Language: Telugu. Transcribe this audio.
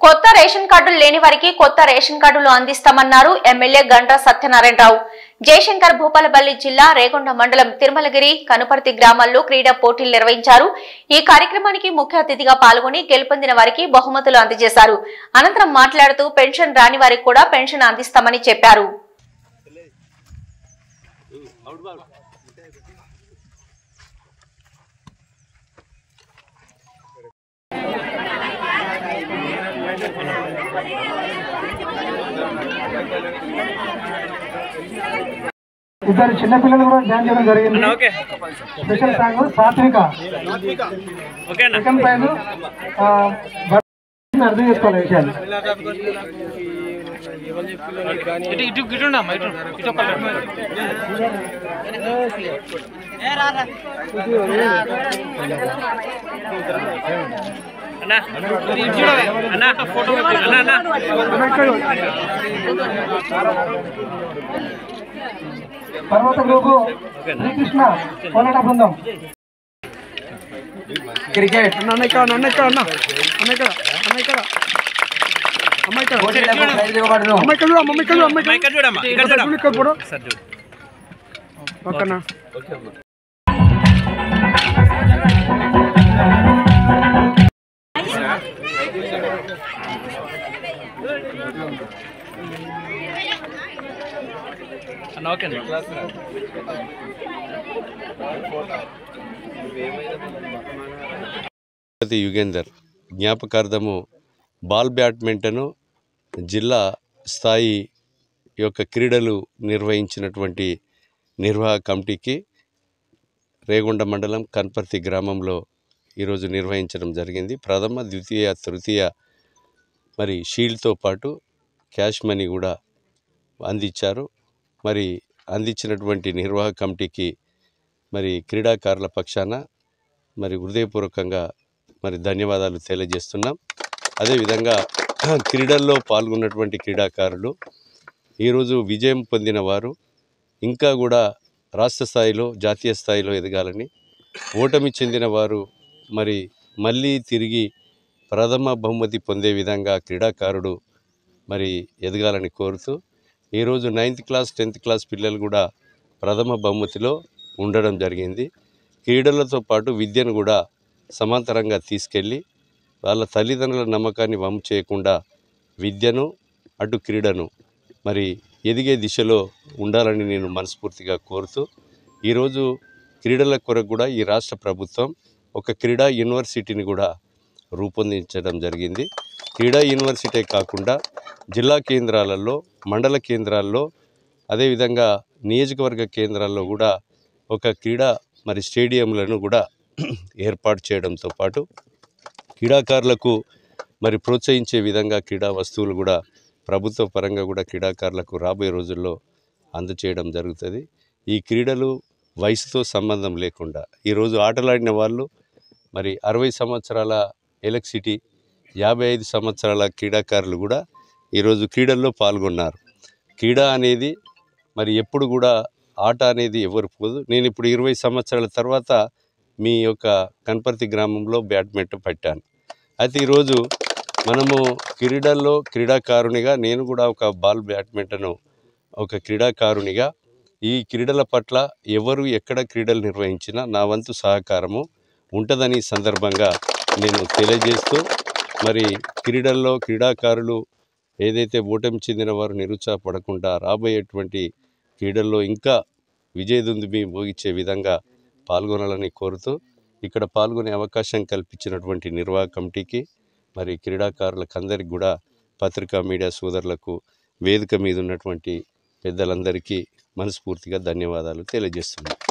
కొత్త రేషన్ కార్డులు లేని వారికి కొత్త రేషన్ కార్డులు అందిస్తామన్నారు ఎమ్మెల్యే గంటా సత్యనారాయణరావు. జయశంకర్ భూపాలపల్లి జిల్లా రేగొండ మండలం తిరుమలగిరి కనుపర్తి గ్రామాల్లో క్రీడా పోటీలు నిర్వహించారు. ఈ కార్యక్రమానికి ముఖ్య అతిథిగా పాల్గొని గెలుపొందిన వారికి బహుమతులు అందజేశారు. అనంతరం మాట్లాడుతూ పెన్షన్ రాని వారికి కూడా పెన్షన్ అందిస్తామని చెప్పారు. ఇద్దరు చిన్నపిల్లలు కూడా డ్యాన్స్ చేయడం జరిగింది. స్పెషల్ సాంగ్ సాత్విక సెకండ్ ప్రైజ్ అర్థం చేసుకోవాలి విషయాలు. పర్వత గ్రూపు శ్రీకృష్ణ పోరాట బృందం క్రికెట్ యుగేందర్ జ్ఞాపకార్థము బాల్ బ్యాడ్మింటను జిల్లా స్థాయి యొక్క క్రీడలు నిర్వహించినటువంటి నిర్వాహక కమిటీకి రేగొండ మండలం కన్పర్తి గ్రామంలో ఈరోజు నిర్వహించడం జరిగింది. ప్రథమ ద్వితీయ తృతీయ మరి షీల్డ్తో పాటు క్యాష్ మనీ కూడా అందించారు. మరి అందించినటువంటి నిర్వాహక కమిటీకి మరి క్రీడాకారుల పక్షాన మరి హృదయపూర్వకంగా మరి ధన్యవాదాలు తెలియజేస్తున్నాం. అదేవిధంగా క్రీడల్లో పాల్గొన్నటువంటి క్రీడాకారులు ఈరోజు విజయం పొందిన వారు ఇంకా కూడా రాష్ట్ర స్థాయిలో జాతీయ స్థాయిలో ఎదగాలని, ఓటమి చెందిన వారు మరి మళ్ళీ తిరిగి ప్రథమ బహుమతి పొందే విధంగా క్రీడాకారుడు మరి ఎదగాలని కోరుతూ ఈరోజు 9th క్లాస్ 10th క్లాస్ పిల్లలు కూడా ప్రథమ బహుమతిలో ఉండడం జరిగింది. క్రీడలతో పాటు విద్యను కూడా సమాంతరంగా తీసుకెళ్ళి వాళ్ళ తల్లిదండ్రుల నమ్మకాన్ని వమ్ము చేయకుండా విద్యను అటు క్రీడను మరి ఎదిగే దిశలో ఉండాలని నేను మనస్ఫూర్తిగా కోరుతూ ఈరోజు క్రీడల కొరకు కూడా ఈ రాష్ట్ర ప్రభుత్వం ఒక క్రీడా యూనివర్సిటీని కూడా రూపొందించడం జరిగింది. క్రీడా యూనివర్సిటీ కాకుండా జిల్లా కేంద్రాలలో, మండల కేంద్రాల్లో, అదేవిధంగా నియోజకవర్గ కేంద్రాల్లో కూడా ఒక క్రీడా మరి స్టేడియంలను కూడా ఏర్పాటు చేయడంతో పాటు క్రీడాకారులకు మరి ప్రోత్సహించే విధంగా క్రీడా వస్తువులు కూడా ప్రభుత్వ పరంగా కూడా క్రీడాకారులకు రాబోయే రోజుల్లో అందచేయడం జరుగుతుంది. ఈ క్రీడలు వయసుతో సంబంధం లేకుండా ఈరోజు ఆటలాడిన వాళ్ళు మరి 60 సంవత్సరాల ఎలక్సిటీ 55 సంవత్సరాల క్రీడాకారులు కూడా ఈరోజు క్రీడల్లో పాల్గొన్నారు. క్రీడ అనేది మరి ఎప్పుడు కూడా ఆట అనేది ఎవరు పోదు. నేను ఇప్పుడు 20 సంవత్సరాల తర్వాత మీ యొక్క కన్పర్తి గ్రామంలో బ్యాడ్మింటన్ పట్టాను. అయితే ఈరోజు మనము క్రీడల్లో క్రీడాకారునిగా నేను కూడా ఒక బాల్ బ్యాడ్మింటను ఒక క్రీడాకారునిగా ఈ క్రీడల పట్ల ఎవరు ఎక్కడ క్రీడలు నిర్వహించినా నా వంతు సహకారము ఉంటుందని సందర్భంగా నేను తెలియజేస్తూ మరి క్రీడల్లో క్రీడాకారులు ఏదైతే ఓటమి చెందిన వారు నిరుత్సాహపడకుండా రాబోయేటువంటి క్రీడల్లో ఇంకా విజయదుందుబి మోగించే విధంగా పాల్గొనాలని కోరుతూ ఇక్కడ పాల్గొనే అవకాశం కల్పించినటువంటి నిర్వాహక కమిటీకి మరి క్రీడాకారులకు అందరికీ కూడా పత్రికా మీడియా సోదరులకు వేదిక మీద ఉన్నటువంటి పెద్దలందరికీ మనస్ఫూర్తిగా ధన్యవాదాలు తెలియజేస్తున్నాను.